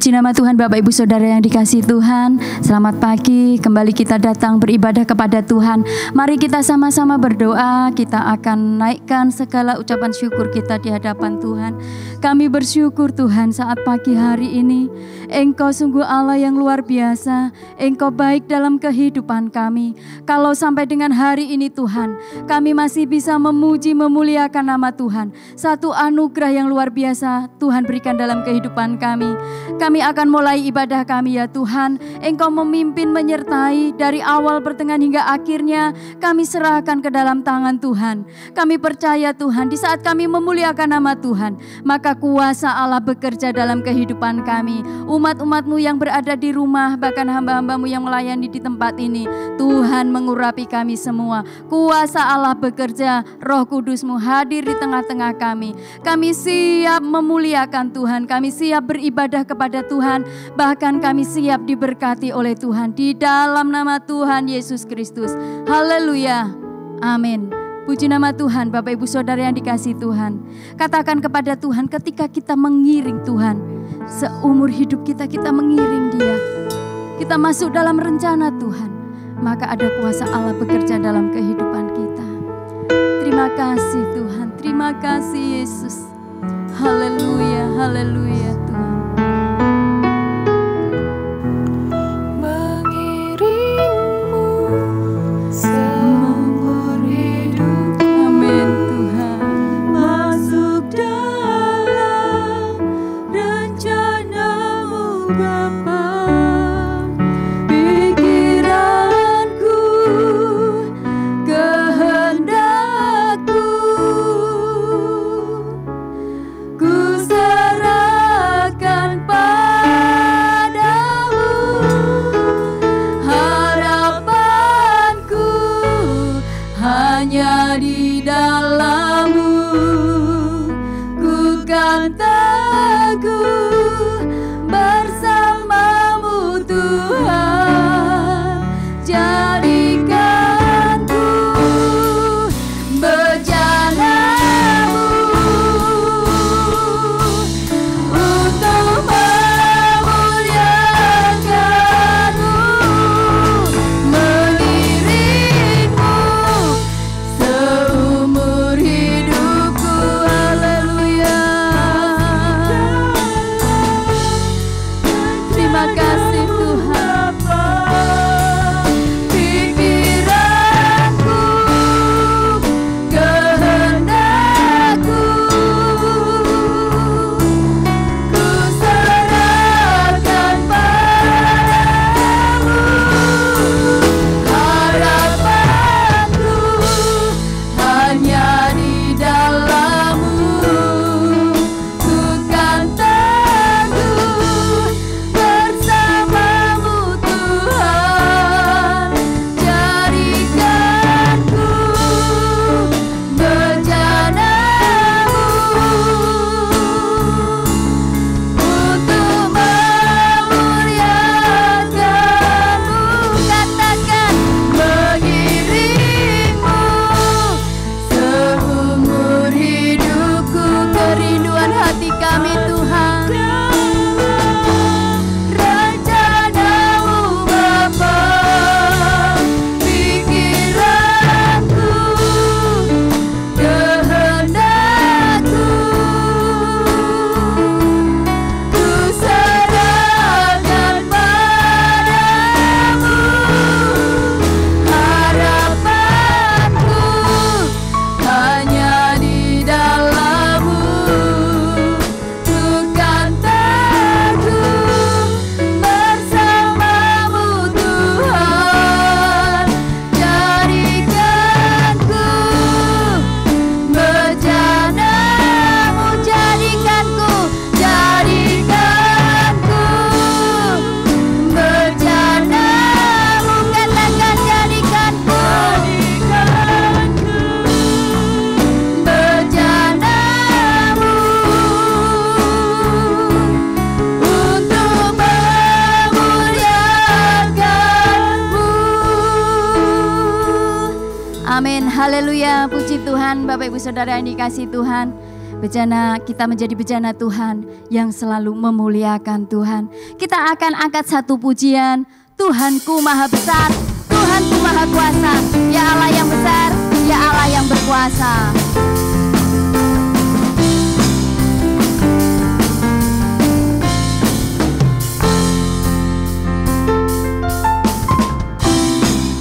Puji nama Tuhan, Bapak Ibu Saudara yang dikasihi Tuhan. Selamat pagi, kembali kita datang beribadah kepada Tuhan. Mari kita sama-sama berdoa. Kita akan naikkan segala ucapan syukur kita di hadapan Tuhan. Kami bersyukur Tuhan saat pagi hari ini. Engkau sungguh Allah yang luar biasa. Engkau baik dalam kehidupan kami. Kalau sampai dengan hari ini Tuhan, kami masih bisa memuji memuliakan nama Tuhan. Satu anugerah yang luar biasa Tuhan berikan dalam kehidupan kami. Kami akan mulai ibadah kami ya Tuhan. Engkau memimpin menyertai dari awal pertengahan hingga akhirnya. Kami serahkan ke dalam tangan Tuhan. Kami percaya Tuhan, di saat kami memuliakan nama Tuhan, maka kuasa Allah bekerja dalam kehidupan kami. Umat-umat-Mu yang berada di rumah, bahkan hamba-hamba-Mu yang melayani di tempat ini, Tuhan mengurapi kami semua. Kuasa Allah bekerja, Roh Kudus-Mu hadir di tengah-tengah kami. Kami siap memuliakan Tuhan. Kami siap beribadah kepada Tuhan, bahkan kami siap diberkati oleh Tuhan di dalam nama Tuhan Yesus Kristus. Haleluya, amin. Puji nama Tuhan, Bapak Ibu Saudara yang dikasihi Tuhan. Katakan kepada Tuhan, ketika kita mengiring Tuhan, seumur hidup kita mengiring Dia, kita masuk dalam rencana Tuhan, maka ada kuasa Allah bekerja dalam kehidupan kita. Terima kasih Tuhan, terima kasih Yesus. Haleluya, haleluya Tuhan. Haleluya, puji Tuhan Bapak Ibu Saudara yang dikasihi Tuhan. Bejana, kita menjadi bejana Tuhan yang selalu memuliakan Tuhan. Kita akan angkat satu pujian. Tuhanku maha besar, Tuhanku maha kuasa. Ya Allah yang besar, ya Allah yang berkuasa.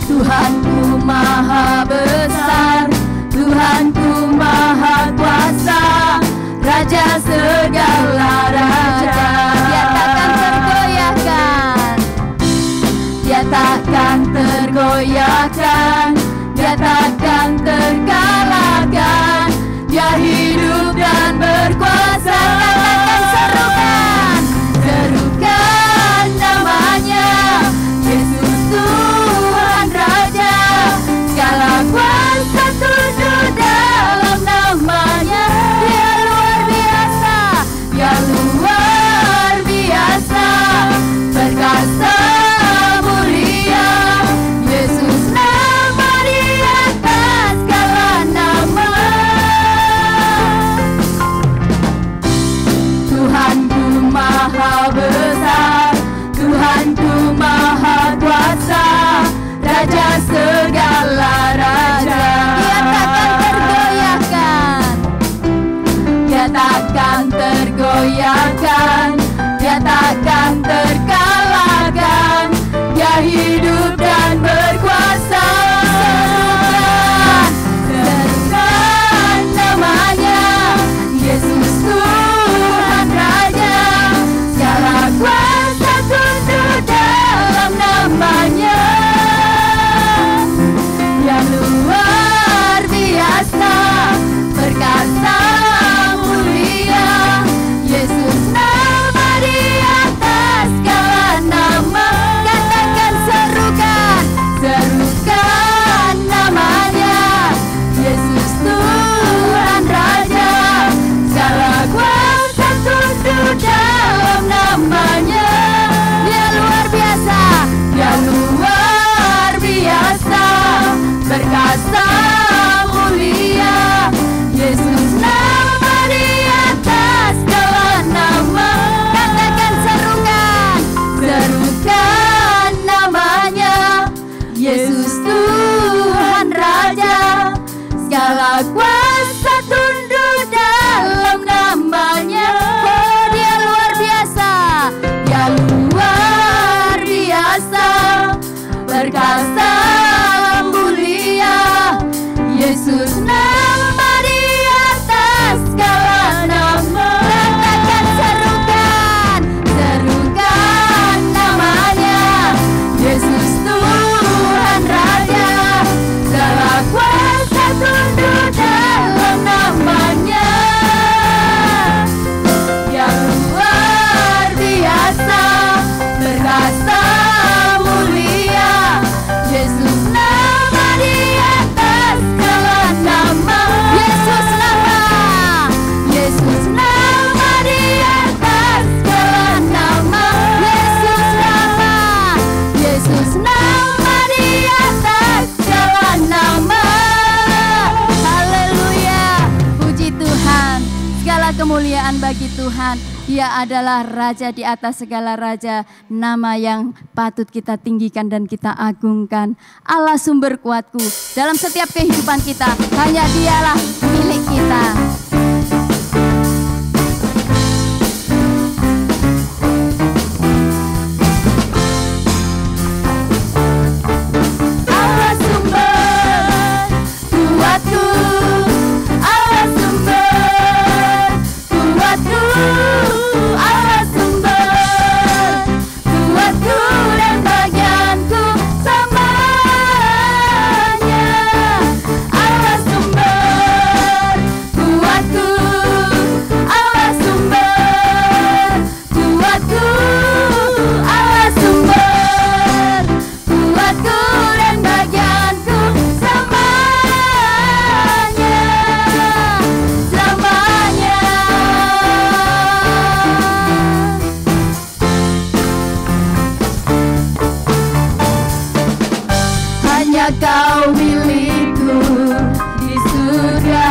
Tuhanku maha besar, Tuhanku maha kuasa, Raja segala raja. Dia takkan tergoyahkan, Dia takkan tergoyahkan, Dia takkan terkalahkan. Dia hidup dan berkuasa. Katakan serukan, serukan namanya, Yesus Tuhan Raja. Segala kuasa tunduk dalam namanya. Dia luar biasa, Dia luar biasa, perkasa mulia. Yesus nama di atas segala nama. Tuhanku maha besar, Tuhanku maha kuasa, Raja segala raja. Dia takkan tergoyahkan, Dia takkan tergoyahkan, Dia takkan terkalahkan. Dia hidup dan berkuasa. Serukan namanya, Yesus Tuhan Raja. Segala kuasa tunduk dalam namanya. Yang luar biasa, perkasa mulia. Yesus nama di atas segala nama. Katakan serukan, serukan namanya, Yesus Tuhan Raja. Segala kuasa tunduk dalam namanya. Dia luar biasa, Dia luar biasa, perkasa mulia. Yesus nama di atas segala nama. Katakan serukan, serukan namanya, Yesus Tuhan Raja. Segala kuasa tunduk dalam namanya. Oh, Dia luar biasa, Dia luar biasa, perkasa mulia. Yesus nama di atas segala nama. Katakan serukan, serukan namanya, Yesus Tuhan Raja. Segala kuasa tunduk dalam namanya. Yang luar biasa, perkasa mulia. Yesus nama di atas segala nama. Yesus nama, Yesus nama di atas segala nama. Yesus nama, Yesus nama di atas segala nama. Haleluya, puji Tuhan. Segala kemuliaan bagi Tuhan. Dia adalah Raja di atas segala raja, nama yang patut kita tinggikan dan kita agungkan. Allah sumber kuatku dalam setiap kehidupan kita, hanya Dialah milik kita. Allah sumber kuatku, Allah sumber kuatku, Allah sumber kuatku dan bagianku semuanya. Allah sumber kuatku, Allah sumber kuatku, Allah sumber kuatku dan bagianku semuanya, semuanya. Hanya Kau milikku di surga.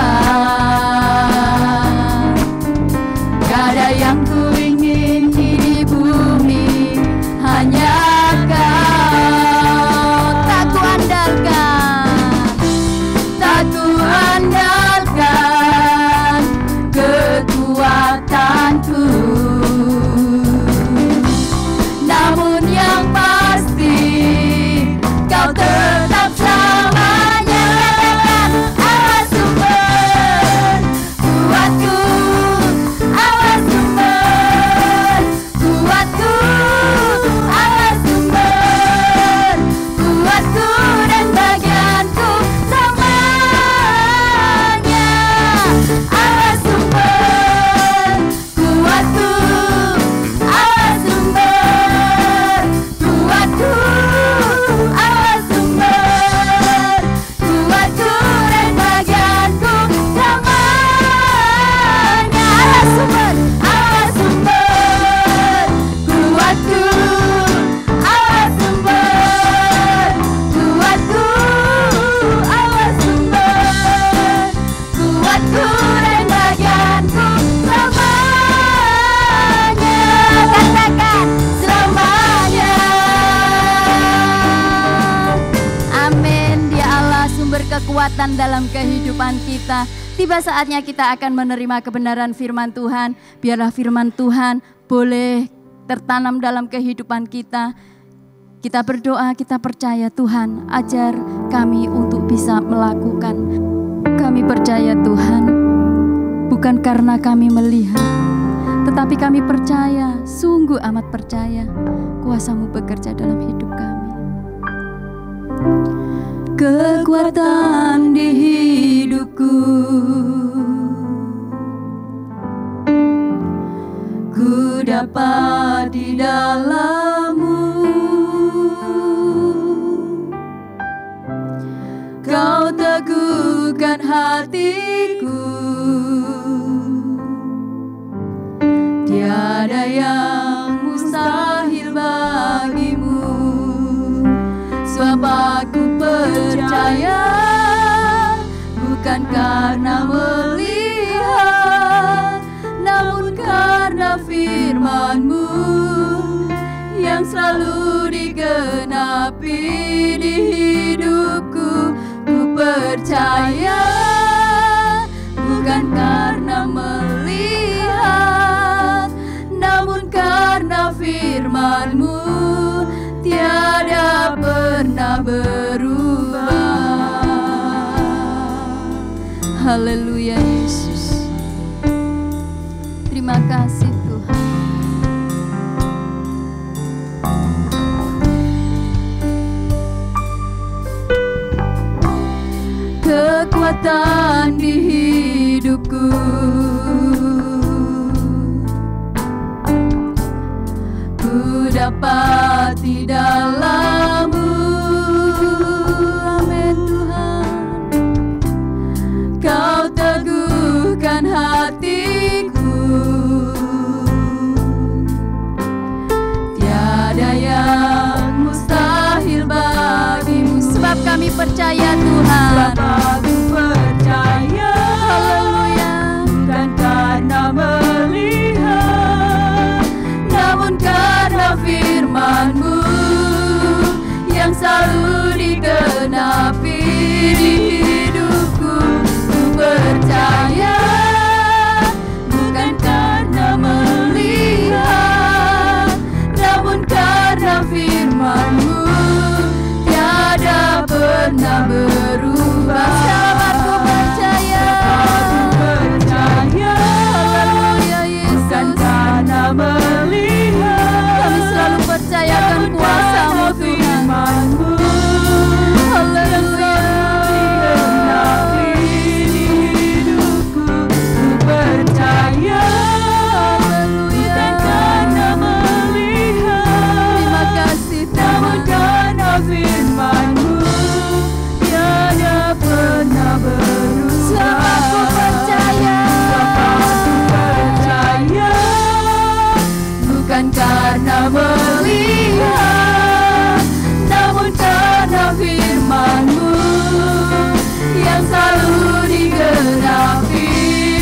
kekuatan dalam kehidupan kita. Tiba saatnya kita akan menerima kebenaran firman Tuhan. Biarlah firman Tuhan boleh tertanam dalam kehidupan kita. Kita berdoa, kita percaya Tuhan, ajar kami untuk bisa melakukan. Kami percaya Tuhan, bukan karena kami melihat, tetapi kami percaya, sungguh amat percaya, kuasa-Mu bekerja dalam hidup kami. Kekuatan di hidupku, ku dapat di dalam-Mu. Kau teguhkan hatiku, tiada yang mustahil bagimu. Sebab aku percaya, bukan karena melihat, namun karena firman-Mu yang selalu digenapi di hidupku. Ku percaya, bukan karena melihat, namun karena firman-Mu tiada pernah berubah. Haleluya Yesus. Terima kasih Tuhan. Kekuatan di hidupku, ku dapat di dalam-Mu. Amin Tuhan. Kau teguhkan hatiku, tiada yang mustahil bagimu. Sebab kami percaya Tuhan. Sebab aku percaya. Haleluya. Bukan karena melihat, namun karena firman-Mu yang selalu digenapi di hidupku. Ku percaya, bukan karena melihat, namun karena firman-Mu tiada pernah berubah. Sebab aku percaya. Haleluya Yesus. Bukan karena melihat, kami selalu percayakan kuasa-Mu Tuhan. Haleluya. Ku percaya. Haleluya. Bukan karena melihat, terima kasih namun karena firman-Mu tiada pernah berubah. Sebab aku percaya. Bukan karena melihat, namun karena firman-Mu yang selalu digenapi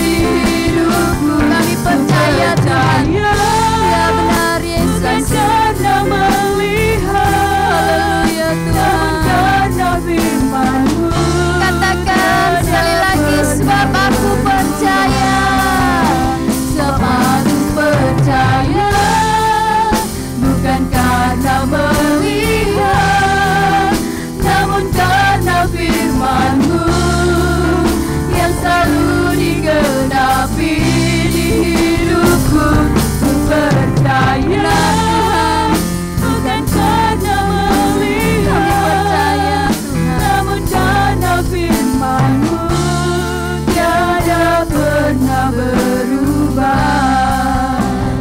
di hidupku. Kami percaya Tuhan, ya benar Yesus. Bukan karena melihat, haleluya Tuhan, karena firman-Mu. Katakan sekali lagi, sebab aku percaya. Sebab aku percaya, bukan karena melihat, namun karena firman-Mu yang selalu digenapi di hidupku. Ku percaya, bukan karena melihat, namun karena firman-Mu tiada pernah berubah.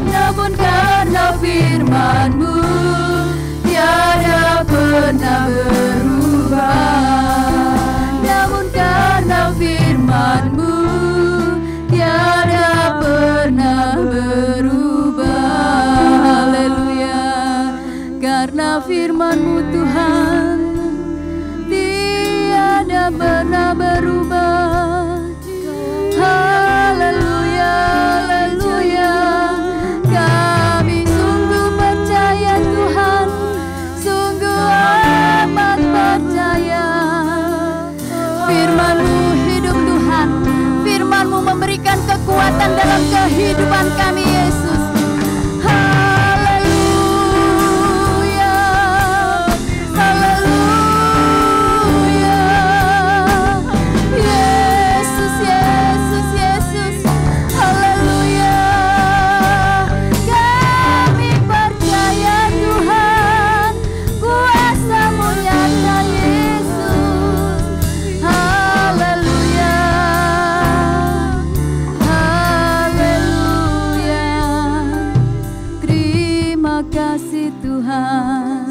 Namun karena firman-Mu tiada pernah berubah. Namun karena firman-Mu tiada pernah berubah. Haleluya. Karena firman-Mu Tuhan tiada pernah berubah. Haleluya, haleluya. Kami sungguh percaya Tuhan, sungguh amat percaya. kasih Tuhan.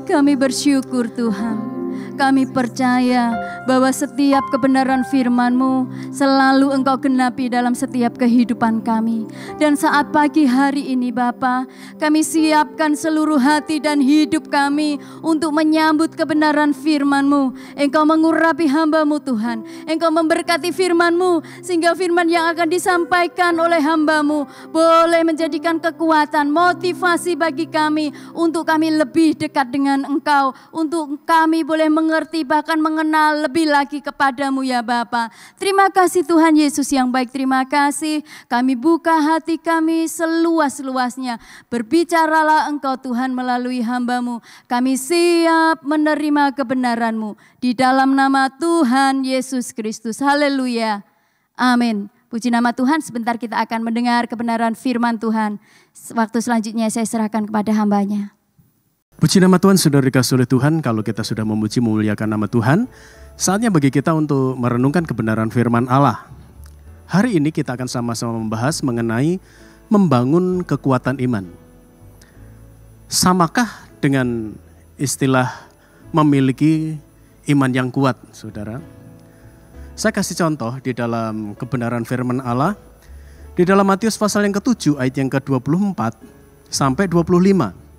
Kami bersyukur Tuhan. Kami percaya bahwa setiap kebenaran firman-Mu selalu Engkau genapi dalam setiap kehidupan kami. Dan saat pagi hari ini Bapa, kami siapkan seluruh hati dan hidup kami untuk menyambut kebenaran firman-Mu. Engkau mengurapi hamba-Mu Tuhan. Engkau memberkati firman-Mu sehingga firman yang akan disampaikan oleh hamba-Mu boleh menjadikan kekuatan, motivasi bagi kami untuk kami lebih dekat dengan Engkau, untuk kami boleh mengerti bahkan mengenal lebih lagi kepadamu ya Bapa. Terima kasih Tuhan Yesus yang baik, terima kasih. Kami buka hati kami seluas-luasnya. Berbicaralah Engkau Tuhan melalui hamba-Mu. Kami siap menerima kebenaran-Mu. Di dalam nama Tuhan Yesus Kristus. Haleluya. Amin. Puji nama Tuhan, sebentar kita akan mendengar kebenaran firman Tuhan. Waktu selanjutnya saya serahkan kepada hambanya. Puji nama Tuhan, saudara dikasihi oleh Tuhan. Kalau kita sudah memuji memuliakan nama Tuhan, saatnya bagi kita untuk merenungkan kebenaran firman Allah. Hari ini kita akan sama-sama membahas mengenai membangun kekuatan iman. Samakah dengan istilah memiliki iman yang kuat, saudara? Saya kasih contoh di dalam kebenaran firman Allah. Di dalam Matius pasal yang ke-7 ayat yang ke-24 sampai 25.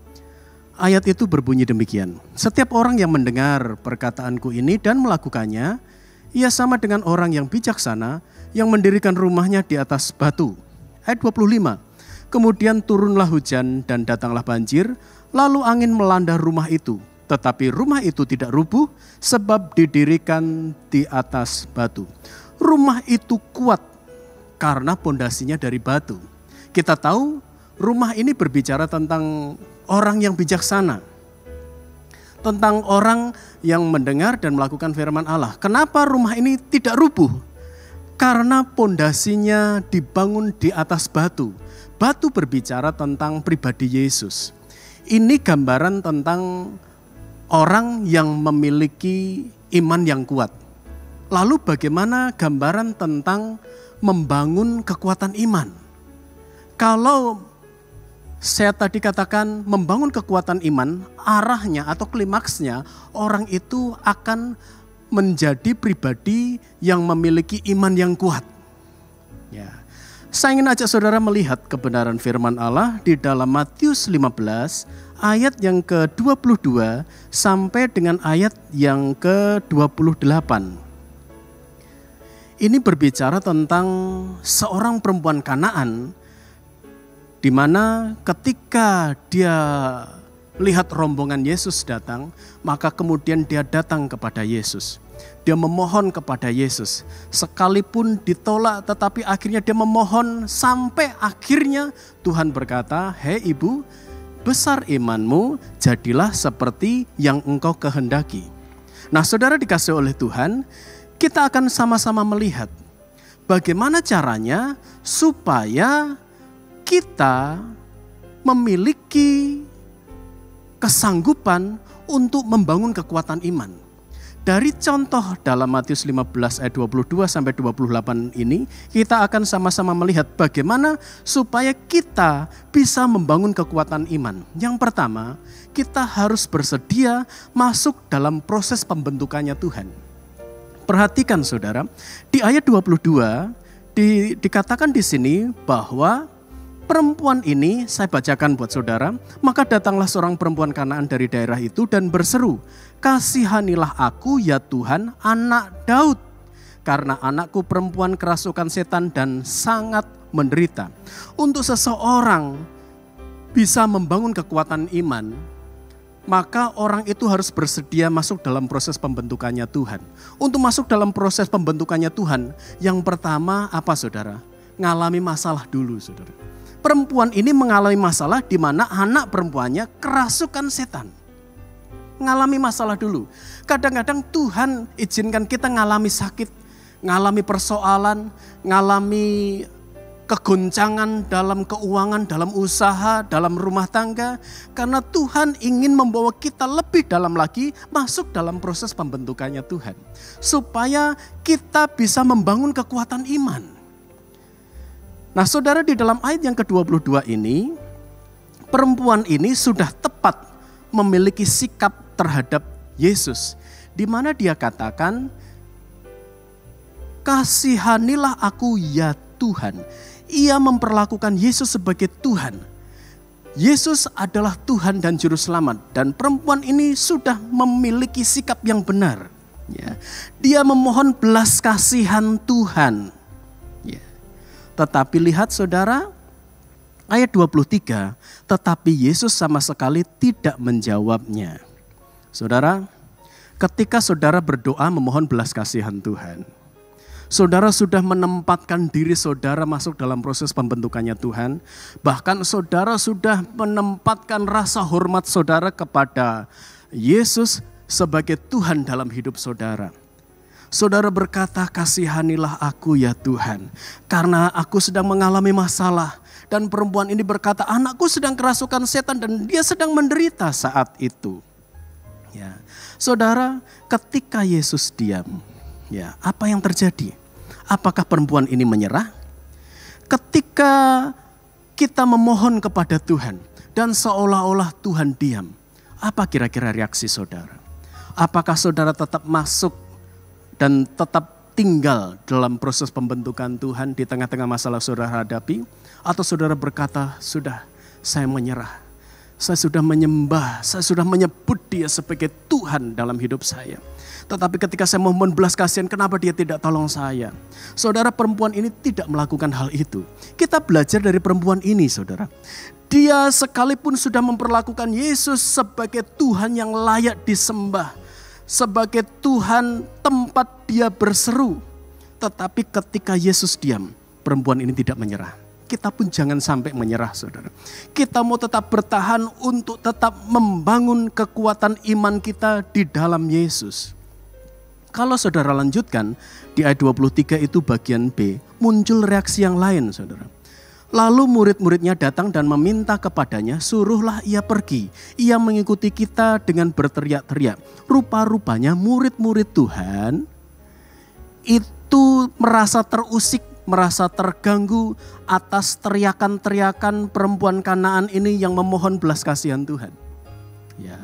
Ayat itu berbunyi demikian. Setiap orang yang mendengar perkataanku ini dan melakukannya, ia sama dengan orang yang bijaksana yang mendirikan rumahnya di atas batu. Ayat 25. Kemudian turunlah hujan dan datanglah banjir, lalu angin melanda rumah itu. Tetapi rumah itu tidak rubuh sebab didirikan di atas batu. Rumah itu kuat karena pondasinya dari batu. Kita tahu rumah ini berbicara tentang orang yang bijaksana, tentang orang yang mendengar dan melakukan firman Allah. Kenapa rumah ini tidak rubuh? Karena pondasinya dibangun di atas batu. Batu berbicara tentang pribadi Yesus. Ini gambaran tentang orang yang memiliki iman yang kuat. Lalu bagaimana gambaran tentang membangun kekuatan iman? Kalau saya tadi katakan membangun kekuatan iman, arahnya atau klimaksnya orang itu akan menjadi pribadi yang memiliki iman yang kuat. Ya. Saya ingin ajak saudara melihat kebenaran firman Allah di dalam Matius 15 ayat yang ke-22 sampai dengan ayat yang ke-28. Ini berbicara tentang seorang perempuan Kanaan, di mana ketika dia lihat rombongan Yesus datang, maka kemudian dia datang kepada Yesus. Dia memohon kepada Yesus. Sekalipun ditolak, tetapi akhirnya dia memohon sampai akhirnya Tuhan berkata, "Hei ibu, besar imanmu, jadilah seperti yang engkau kehendaki." Nah, saudara dikasihi oleh Tuhan, kita akan sama-sama melihat bagaimana caranya supaya kita memiliki kesanggupan untuk membangun kekuatan iman. Dari contoh dalam Matius 15 ayat 22 sampai 28 ini, kita akan sama-sama melihat bagaimana supaya kita bisa membangun kekuatan iman. Yang pertama, kita harus bersedia masuk dalam proses pembentukannya Tuhan. Perhatikan saudara, di ayat 22 dikatakan di sini bahwa perempuan ini, saya bacakan buat saudara, maka datanglah seorang perempuan Kanaan dari daerah itu dan berseru, "Kasihanilah aku ya Tuhan, anak Daud, karena anakku perempuan kerasukan setan dan sangat menderita." Untuk seseorang bisa membangun kekuatan iman, maka orang itu harus bersedia masuk dalam proses pembentukannya Tuhan. Untuk masuk dalam proses pembentukannya Tuhan, yang pertama apa saudara? Ngalami masalah dulu saudara. Perempuan ini mengalami masalah di mana anak perempuannya kerasukan setan. Ngalami masalah dulu. Kadang-kadang Tuhan izinkan kita ngalami sakit, ngalami persoalan, ngalami kegoncangan dalam keuangan, dalam usaha, dalam rumah tangga. Karena Tuhan ingin membawa kita lebih dalam lagi masuk dalam proses pembentukannya Tuhan. Supaya kita bisa membangun kekuatan iman. Nah saudara, di dalam ayat yang ke-22 ini perempuan ini sudah tepat memiliki sikap terhadap Yesus, di mana dia katakan, kasihanilah aku ya Tuhan. Ia memperlakukan Yesus sebagai Tuhan. Yesus adalah Tuhan dan Juru Selamat, dan perempuan ini sudah memiliki sikap yang benar. Ya. Dia memohon belas kasihan Tuhan. Ya. Tetapi lihat saudara, ayat 23, tetapi Yesus sama sekali tidak menjawabnya. Saudara, ketika saudara berdoa memohon belas kasihan Tuhan, saudara sudah menempatkan diri saudara masuk dalam proses pembentukannya Tuhan. Bahkan saudara sudah menempatkan rasa hormat saudara kepada Yesus sebagai Tuhan dalam hidup saudara. Saudara berkata, kasihanilah aku ya Tuhan, karena aku sedang mengalami masalah. Dan perempuan ini berkata, anakku sedang kerasukan setan dan dia sedang menderita saat itu. Ya, saudara, ketika Yesus diam, ya, apa yang terjadi? Apakah perempuan ini menyerah? Ketika kita memohon kepada Tuhan dan seolah-olah Tuhan diam, apa kira-kira reaksi saudara? Apakah saudara tetap masuk dan tetap tinggal dalam proses pembentukan Tuhan di tengah-tengah masalah saudara hadapi? Atau saudara berkata, sudah saya menyerah, saya sudah menyembah, saya sudah menyebut dia sebagai Tuhan dalam hidup saya. Tetapi ketika saya mohon belas kasihan, kenapa dia tidak tolong saya? Saudara, perempuan ini tidak melakukan hal itu. Kita belajar dari perempuan ini, saudara. Dia sekalipun sudah memperlakukan Yesus sebagai Tuhan yang layak disembah, sebagai Tuhan tempat dia berseru. Tetapi ketika Yesus diam, perempuan ini tidak menyerah. Kita pun jangan sampai menyerah, saudara. Kita mau tetap bertahan untuk tetap membangun kekuatan iman kita di dalam Yesus. Kalau saudara lanjutkan di ayat 23 itu bagian B, muncul reaksi yang lain, saudara. Lalu murid-muridnya datang dan meminta kepadanya, suruhlah ia pergi. Ia mengikuti kita dengan berteriak-teriak. Rupa-rupanya murid-murid Tuhan itu merasa terusik, merasa terganggu atas teriakan-teriakan perempuan Kanaan ini yang memohon belas kasihan Tuhan. Ya,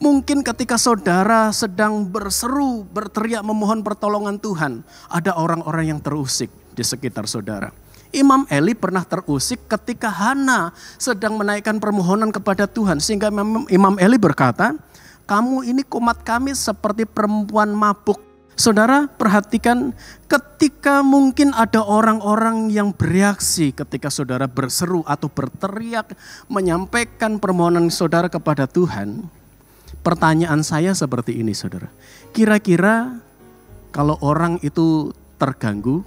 mungkin ketika saudara sedang berseru, berteriak memohon pertolongan Tuhan, ada orang-orang yang terusik di sekitar saudara. Imam Eli pernah terusik ketika Hana sedang menaikkan permohonan kepada Tuhan. Sehingga Imam Eli berkata, kamu ini umat kami seperti perempuan mabuk. Saudara perhatikan, ketika mungkin ada orang-orang yang bereaksi ketika saudara berseru atau berteriak menyampaikan permohonan saudara kepada Tuhan. Pertanyaan saya seperti ini, saudara. Kira-kira kalau orang itu terganggu,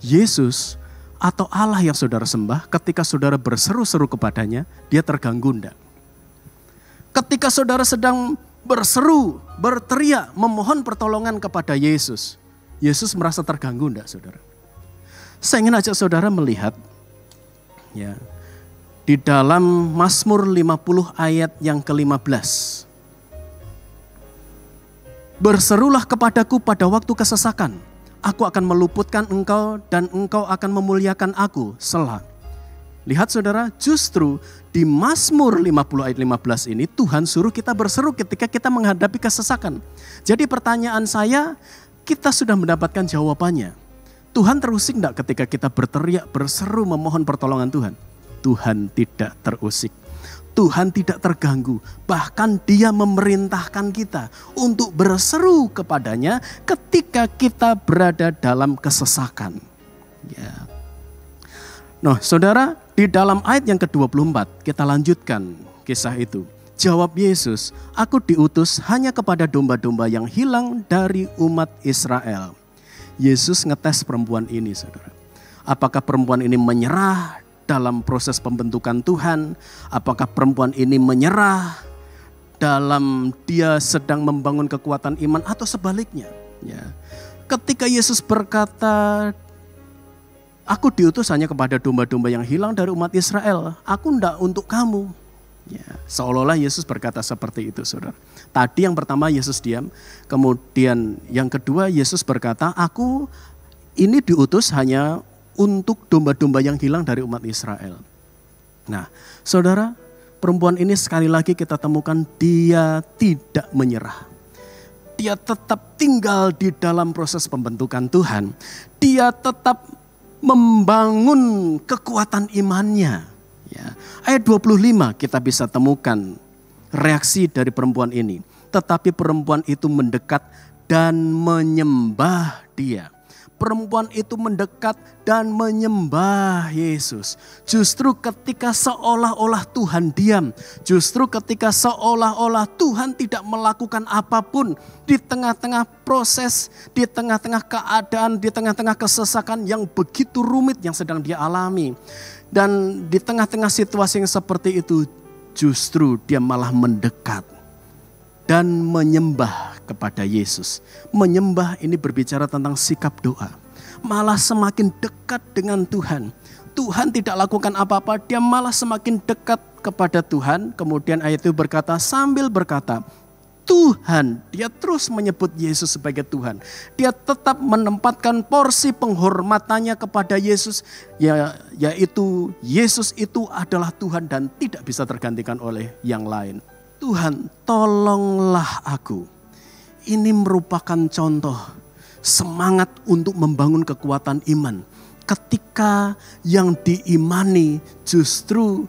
Yesus atau Allah yang saudara sembah, ketika saudara berseru-seru kepadanya, dia terganggu enggak? Ketika saudara sedang berseru, berteriak, memohon pertolongan kepada Yesus, Yesus merasa terganggu enggak, saudara? Saya ingin ajak saudara melihat ya, di dalam Mazmur 50 ayat yang ke-15. Berserulah kepadaku pada waktu kesesakan. Aku akan meluputkan engkau dan engkau akan memuliakan aku. Selah. Lihat saudara, justru di Mazmur 50 ayat 15 ini Tuhan suruh kita berseru ketika kita menghadapi kesesakan. Jadi pertanyaan saya, kita sudah mendapatkan jawabannya. Tuhan terusik enggak ketika kita berteriak, berseru memohon pertolongan Tuhan? Tuhan tidak terusik. Tuhan tidak terganggu, bahkan dia memerintahkan kita untuk berseru kepadanya ketika kita berada dalam kesesakan. Ya. Nah saudara, di dalam ayat yang ke-24 kita lanjutkan kisah itu. Jawab Yesus, aku diutus hanya kepada domba-domba yang hilang dari umat Israel. Yesus ngetes perempuan ini, saudara. Apakah perempuan ini menyerah dalam proses pembentukan Tuhan? Apakah perempuan ini menyerah dalam dia sedang membangun kekuatan iman atau sebaliknya? Ya. Ketika Yesus berkata, aku diutus hanya kepada domba-domba yang hilang dari umat Israel, aku enggak untuk kamu. Ya, seolah-olah Yesus berkata seperti itu, saudara. Tadi yang pertama Yesus diam, kemudian yang kedua Yesus berkata, aku ini diutus hanya untuk domba-domba yang hilang dari umat Israel. Nah, saudara, perempuan ini sekali lagi kita temukan dia tidak menyerah. Dia tetap tinggal di dalam proses pembentukan Tuhan. Dia tetap membangun kekuatan imannya. Ya. Ayat 25 kita bisa temukan reaksi dari perempuan ini. Tetapi perempuan itu mendekat dan menyembah dia. Perempuan itu mendekat dan menyembah Yesus. Justru ketika seolah-olah Tuhan diam. Justru ketika seolah-olah Tuhan tidak melakukan apapun. Di tengah-tengah proses, di tengah-tengah keadaan, di tengah-tengah kesesakan yang begitu rumit yang sedang dia alami. Dan di tengah-tengah situasi yang seperti itu, justru dia malah mendekat dan menyembah kepada Yesus. Menyembah ini berbicara tentang sikap doa. Malah semakin dekat dengan Tuhan. Tuhan tidak lakukan apa-apa, dia malah semakin dekat kepada Tuhan. Kemudian ayat itu berkata, sambil berkata, Tuhan, dia terus menyebut Yesus sebagai Tuhan. Dia tetap menempatkan porsi penghormatannya kepada Yesus, yaitu Yesus itu adalah Tuhan dan tidak bisa tergantikan oleh yang lain. Tuhan, tolonglah aku. Ini merupakan contoh semangat untuk membangun kekuatan iman. Ketika yang diimani justru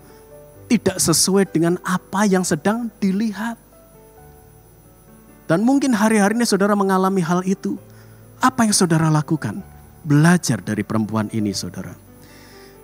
tidak sesuai dengan apa yang sedang dilihat. Dan mungkin hari-hari ini saudara mengalami hal itu. Apa yang saudara lakukan? Belajar dari perempuan ini saudara.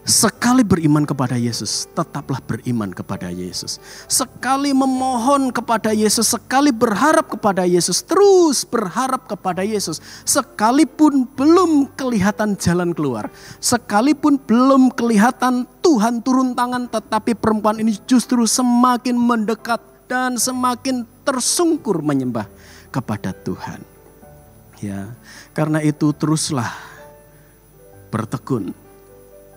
Sekali beriman kepada Yesus, tetaplah beriman kepada Yesus. Sekali memohon kepada Yesus, sekali berharap kepada Yesus, terus berharap kepada Yesus. Sekalipun belum kelihatan jalan keluar, sekalipun belum kelihatan Tuhan turun tangan, tetapi perempuan ini justru semakin mendekat dan semakin tersungkur menyembah kepada Tuhan. Ya, karena itu teruslah bertekun.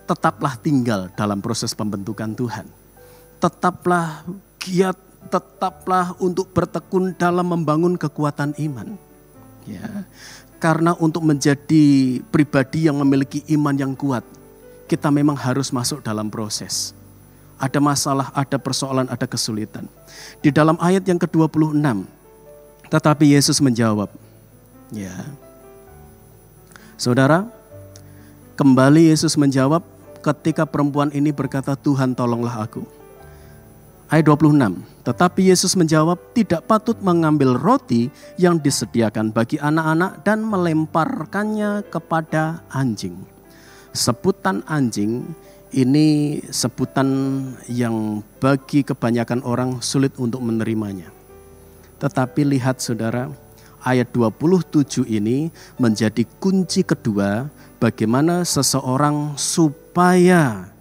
Tetaplah tinggal dalam proses pembentukan Tuhan. Tetaplah giat, tetaplah untuk bertekun dalam membangun kekuatan iman. Ya, karena untuk menjadi pribadi yang memiliki iman yang kuat, kita memang harus masuk dalam proses. Ada masalah, ada persoalan, ada kesulitan. Di dalam ayat yang ke-26, tetapi Yesus menjawab. Ya, saudara, kembali Yesus menjawab ketika perempuan ini berkata, Tuhan tolonglah aku. Ayat 26, tetapi Yesus menjawab, tidak patut mengambil roti yang disediakan bagi anak-anak dan melemparkannya kepada anjing. Sebutan anjing ini sebutan yang bagi kebanyakan orang sulit untuk menerimanya. Tetapi lihat saudara, ayat 27 ini menjadi kunci kedua bagaimana seseorang supaya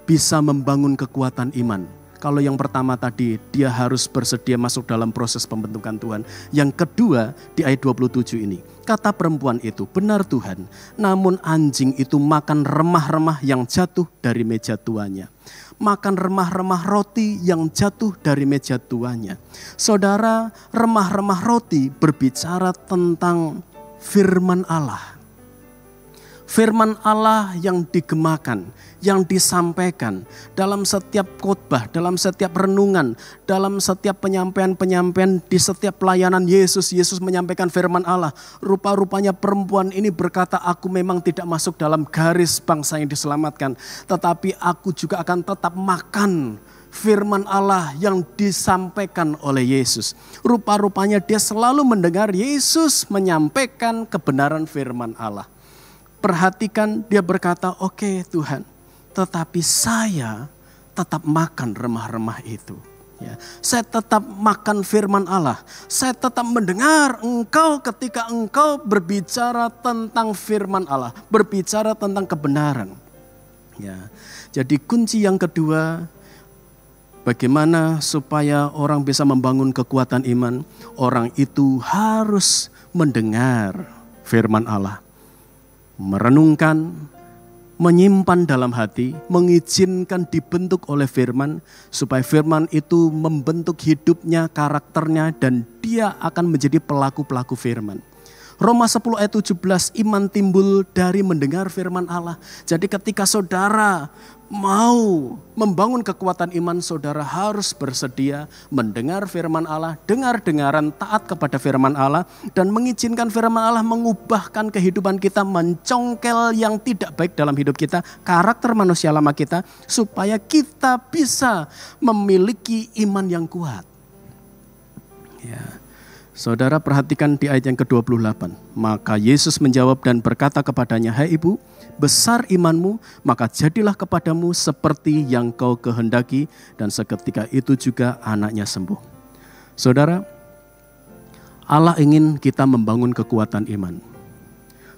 bisa membangun kekuatan iman. Kalau yang pertama tadi dia harus bersedia masuk dalam proses pembentukan Tuhan. Yang kedua di ayat 27 ini. Kata perempuan itu, benar Tuhan, namun anjing itu makan remah-remah yang jatuh dari meja tuannya. Makan remah-remah roti yang jatuh dari meja tuannya. Saudara, remah-remah roti berbicara tentang firman Allah. Firman Allah yang digemakan, yang disampaikan dalam setiap khotbah, dalam setiap renungan, dalam setiap penyampaian-penyampaian di setiap pelayanan Yesus. Yesus menyampaikan firman Allah. Rupa-rupanya perempuan ini berkata, aku memang tidak masuk dalam garis bangsa yang diselamatkan, tetapi aku juga akan tetap makan firman Allah yang disampaikan oleh Yesus. Rupa-rupanya dia selalu mendengar Yesus menyampaikan kebenaran firman Allah. Perhatikan, dia berkata, oke Tuhan, tetapi saya tetap makan remah-remah itu. Ya, saya tetap makan firman Allah. Saya tetap mendengar engkau ketika engkau berbicara tentang firman Allah. Berbicara tentang kebenaran. Ya, jadi kunci yang kedua, bagaimana supaya orang bisa membangun kekuatan iman. Orang itu harus mendengar firman Allah. Merenungkan, menyimpan dalam hati, mengizinkan dibentuk oleh firman, supaya firman itu membentuk hidupnya, karakternya, dan dia akan menjadi pelaku-pelaku firman. Roma 10 ayat 17, iman timbul dari mendengar firman Allah. Jadi ketika saudara mau membangun kekuatan iman, saudara harus bersedia mendengar firman Allah, dengar-dengaran, taat kepada firman Allah, dan mengizinkan firman Allah mengubahkan kehidupan kita, mencongkel yang tidak baik dalam hidup kita, karakter manusia lama kita, supaya kita bisa memiliki iman yang kuat. Ya. Saudara perhatikan di ayat yang ke-28. Maka Yesus menjawab dan berkata kepadanya, "Hai ibu, besar imanmu, maka jadilah kepadamu seperti yang kau kehendaki." Dan seketika itu juga anaknya sembuh. Saudara, Allah ingin kita membangun kekuatan iman,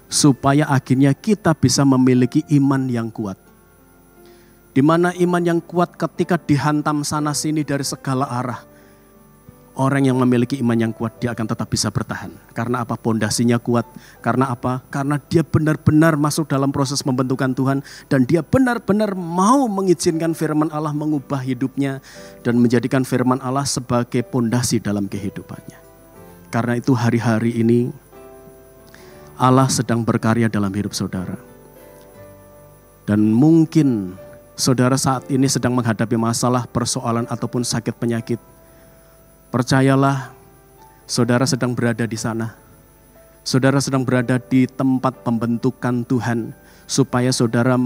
supaya akhirnya kita bisa memiliki iman yang kuat. Di mana iman yang kuat ketika dihantam sana sini dari segala arah, orang yang memiliki iman yang kuat, dia akan tetap bisa bertahan. Karena apa? Pondasinya kuat. Karena apa? Karena dia benar-benar masuk dalam proses pembentukan Tuhan. Dan dia benar-benar mau mengizinkan firman Allah mengubah hidupnya. Dan menjadikan firman Allah sebagai pondasi dalam kehidupannya. Karena itu hari-hari ini Allah sedang berkarya dalam hidup saudara. Dan mungkin saudara saat ini sedang menghadapi masalah, persoalan ataupun sakit penyakit. Percayalah, saudara sedang berada di sana. Saudara sedang berada di tempat pembentukan Tuhan, supaya saudara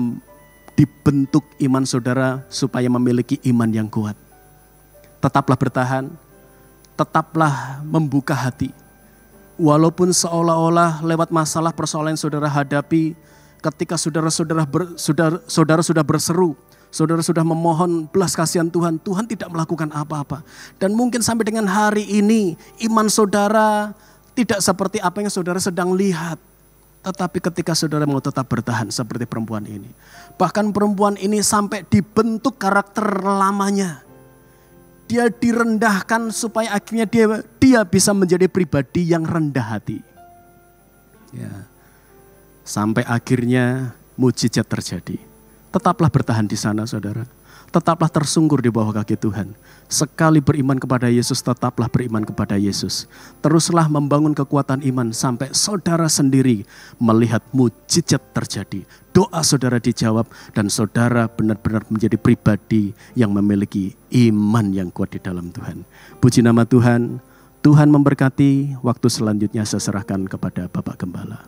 dibentuk iman saudara, supaya memiliki iman yang kuat. Tetaplah bertahan, tetaplah membuka hati. Walaupun seolah-olah lewat masalah persoalan yang saudara hadapi, ketika saudara sudah berseru, saudara sudah memohon belas kasihan Tuhan, Tuhan tidak melakukan apa-apa. Dan mungkin sampai dengan hari ini, iman saudara tidak seperti apa yang saudara sedang lihat. Tetapi ketika saudara mau tetap bertahan seperti perempuan ini. Bahkan perempuan ini sampai dibentuk karakter lamanya. Dia direndahkan supaya akhirnya dia bisa menjadi pribadi yang rendah hati. Ya. Sampai akhirnya mujizat terjadi. Tetaplah bertahan di sana saudara. Tetaplah tersungkur di bawah kaki Tuhan. Sekali beriman kepada Yesus, tetaplah beriman kepada Yesus. Teruslah membangun kekuatan iman sampai saudara sendiri melihat mujizat terjadi. Doa saudara dijawab dan saudara benar-benar menjadi pribadi yang memiliki iman yang kuat di dalam Tuhan. Puji nama Tuhan. Tuhan memberkati. Waktu selanjutnya saya serahkan kepada Bapak Gembala.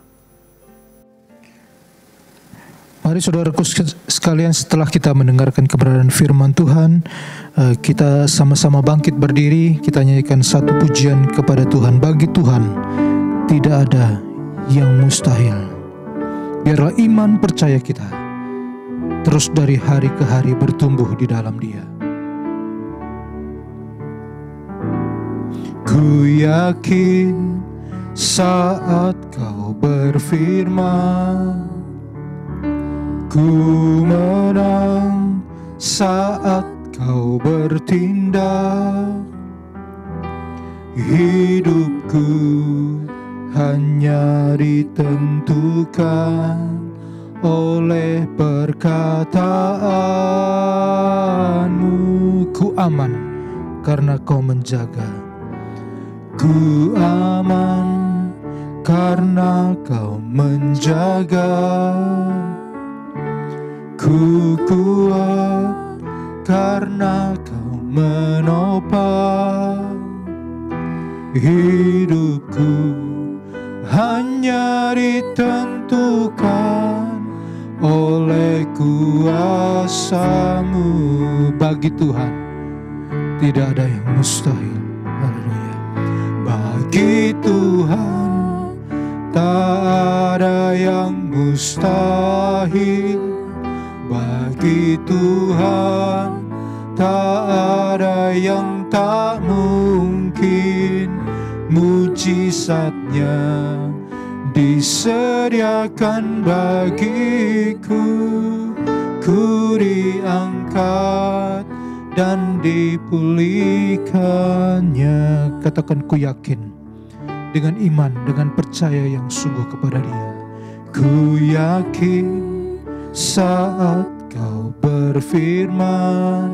Mari saudaraku sekalian, setelah kita mendengarkan kebenaran firman Tuhan, kita sama-sama bangkit berdiri, kita nyanyikan satu pujian kepada Tuhan. Bagi Tuhan tidak ada yang mustahil. Biarlah iman percaya kita terus dari hari ke hari bertumbuh di dalam Dia. Ku yakin saat Kau berfirman, ku menang saat Kau bertindak. Hidupku hanya ditentukan oleh perkataanmu. Ku aman karena Kau menjaga. Ku aman karena Kau menjaga. Ku kuat karena Kau menopang. Hidupku hanya ditentukan oleh kuasa-Mu. Bagi Tuhan tidak ada yang mustahil. Haleluya. Bagi Tuhan tak ada yang mustahil. Bagi Tuhan tak ada yang tak mungkin. Mujizatnya disediakan bagiku. Ku diangkat dan dipulihkannya. Katakan, ku yakin dengan iman, dengan percaya yang sungguh kepada Dia. Ku yakin saat Kau berfirman,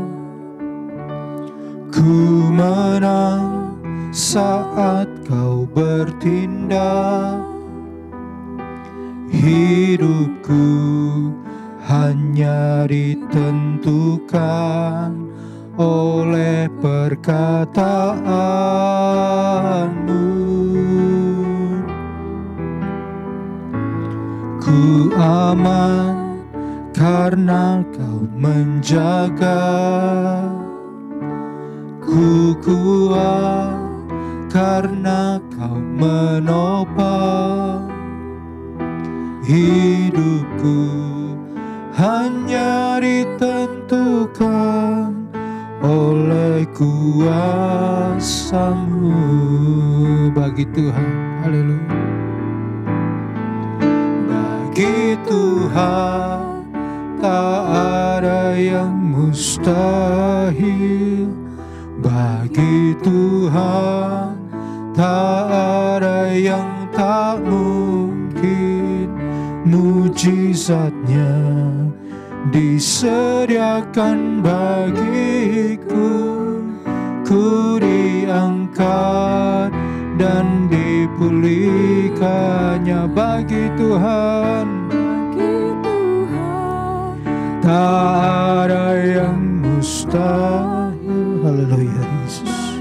ku menang saat Kau bertindak. hidupku hanya ditentukan oleh perkataanmu. Ku aman karena Kau menjaga, ku kuat karena Kau menopang. Hidupku hanya ditentukan oleh kuasa-Mu. Bagi Tuhan, haleluya. Bagi Tuhan tak ada yang mustahil. Bagi Tuhan tak ada yang tak mungkin. Mujizatnya disediakan bagiku, ku diangkat dan dipulihkannya. Bagi Tuhan tak ada yang mustahil. Haleluya Yesus.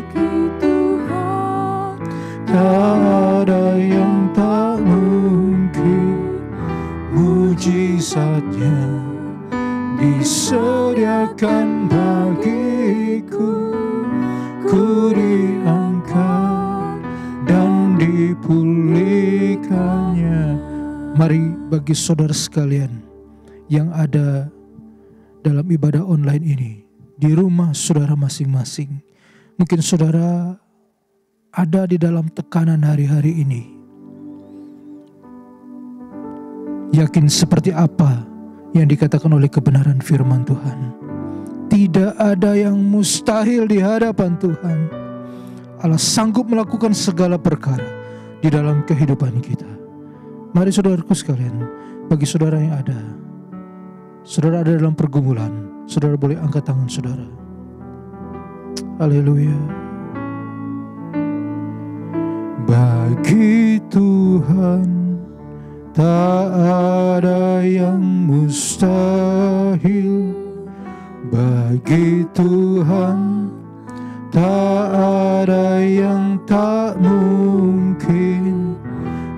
Tak ada yang tak mungkin. Mujizatnya disediakan bagiku, ku diangkat dan dipulihkannya. Mari bagi saudara sekalian yang ada dalam ibadah online ini, di rumah saudara masing-masing, mungkin saudara ada di dalam tekanan hari-hari ini. Yakin seperti apa yang dikatakan oleh kebenaran firman Tuhan. Tidak ada yang mustahil di hadapan Tuhan. Allah sanggup melakukan segala perkara di dalam kehidupan kita. Mari saudaraku sekalian, bagi saudara yang ada, saudara ada dalam pergumulan, saudara boleh angkat tangan saudara. Haleluya. Bagi Tuhan tak ada yang mustahil. Bagi Tuhan tak ada yang tak mungkin.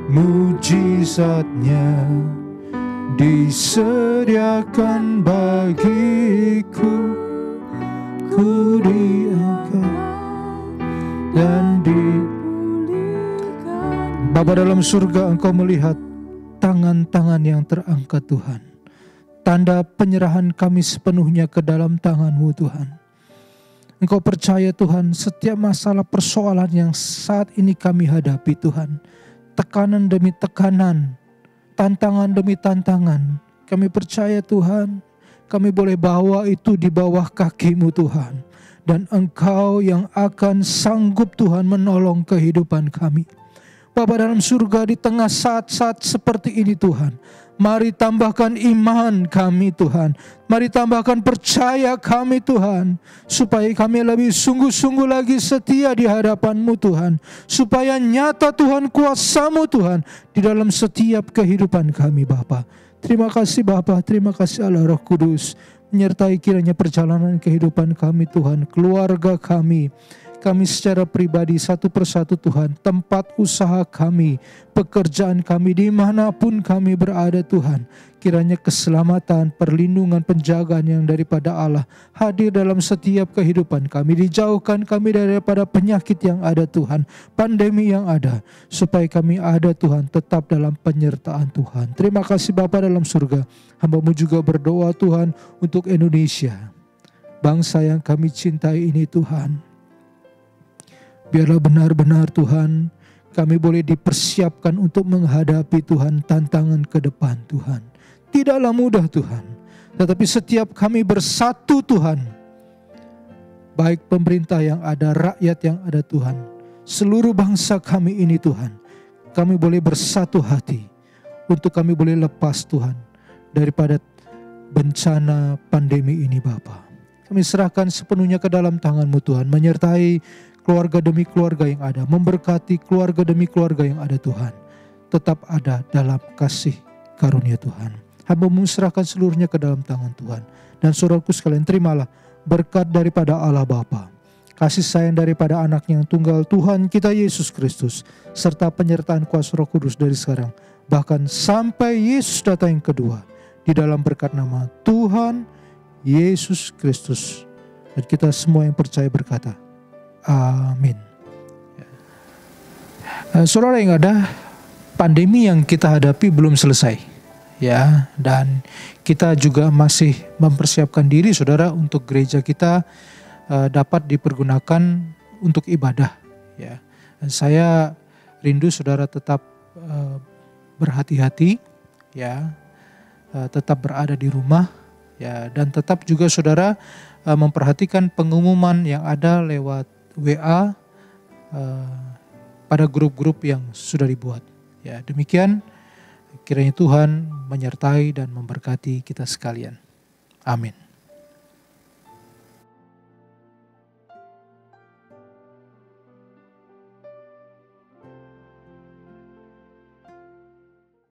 Mujizatnya disediakan bagiku, ku diangkat dan dipulihkan. Bapa dalam surga, Engkau melihat tangan-tangan yang terangkat Tuhan. Tanda penyerahan kami sepenuhnya ke dalam tangan-Mu Tuhan. Engkau percaya Tuhan, setiap masalah persoalan yang saat ini kami hadapi Tuhan, tekanan demi tekanan, tantangan demi tantangan, kami percaya Tuhan, kami boleh bawa itu di bawah kaki-Mu Tuhan. Dan Engkau yang akan sanggup Tuhan menolong kehidupan kami. Bapa dalam surga, di tengah saat-saat seperti ini Tuhan, mari tambahkan iman kami Tuhan. Mari tambahkan percaya kami Tuhan. Supaya kami lebih sungguh-sungguh lagi setia di hadapan-Mu Tuhan. Supaya nyata Tuhan kuasa-Mu Tuhan di dalam setiap kehidupan kami Bapa. Terima kasih Bapa, terima kasih Allah Roh Kudus. Menyertai kiranya perjalanan kehidupan kami Tuhan, keluarga kami secara pribadi satu persatu Tuhan, tempat usaha kami, pekerjaan kami, dimanapun kami berada Tuhan. Kiranya keselamatan, perlindungan, penjagaan yang daripada Allah hadir dalam setiap kehidupan kami. Dijauhkan kami daripada penyakit yang ada Tuhan, pandemi yang ada, supaya kami ada Tuhan tetap dalam penyertaan Tuhan. Terima kasih Bapa dalam surga. Hamba-Mu juga berdoa Tuhan untuk Indonesia, bangsa yang kami cintai ini Tuhan. Biarlah benar-benar Tuhan, kami boleh dipersiapkan untuk menghadapi Tuhan tantangan ke depan Tuhan. Tidaklah mudah Tuhan, tetapi setiap kami bersatu Tuhan, baik pemerintah yang ada, rakyat yang ada Tuhan, seluruh bangsa kami ini Tuhan, kami boleh bersatu hati untuk kami boleh lepas Tuhan daripada bencana pandemi ini Bapa. Kami serahkan sepenuhnya ke dalam tangan-Mu Tuhan, menyertai keluarga demi keluarga yang ada, memberkati keluarga demi keluarga yang ada Tuhan. Tetap ada dalam kasih karunia Tuhan. Hamba menyerahkan seluruhnya ke dalam tangan Tuhan. Dan saudaraku sekalian, terimalah berkat daripada Allah Bapa, kasih sayang daripada anaknya yang tunggal Tuhan kita Yesus Kristus, serta penyertaan kuasa Roh Kudus dari sekarang, bahkan sampai Yesus datang yang kedua, di dalam berkat nama Tuhan Yesus Kristus. Dan kita semua yang percaya berkata, amin. Saudara yang ada, pandemi yang kita hadapi belum selesai. Ya, dan kita juga masih mempersiapkan diri saudara untuk gereja kita dapat dipergunakan untuk ibadah. Ya, dan saya rindu saudara tetap berhati-hati, ya, tetap berada di rumah, ya, dan tetap juga saudara memperhatikan pengumuman yang ada lewat WA pada grup-grup yang sudah dibuat. Ya, demikian. Kiranya Tuhan menyertai dan memberkati kita sekalian. Amin.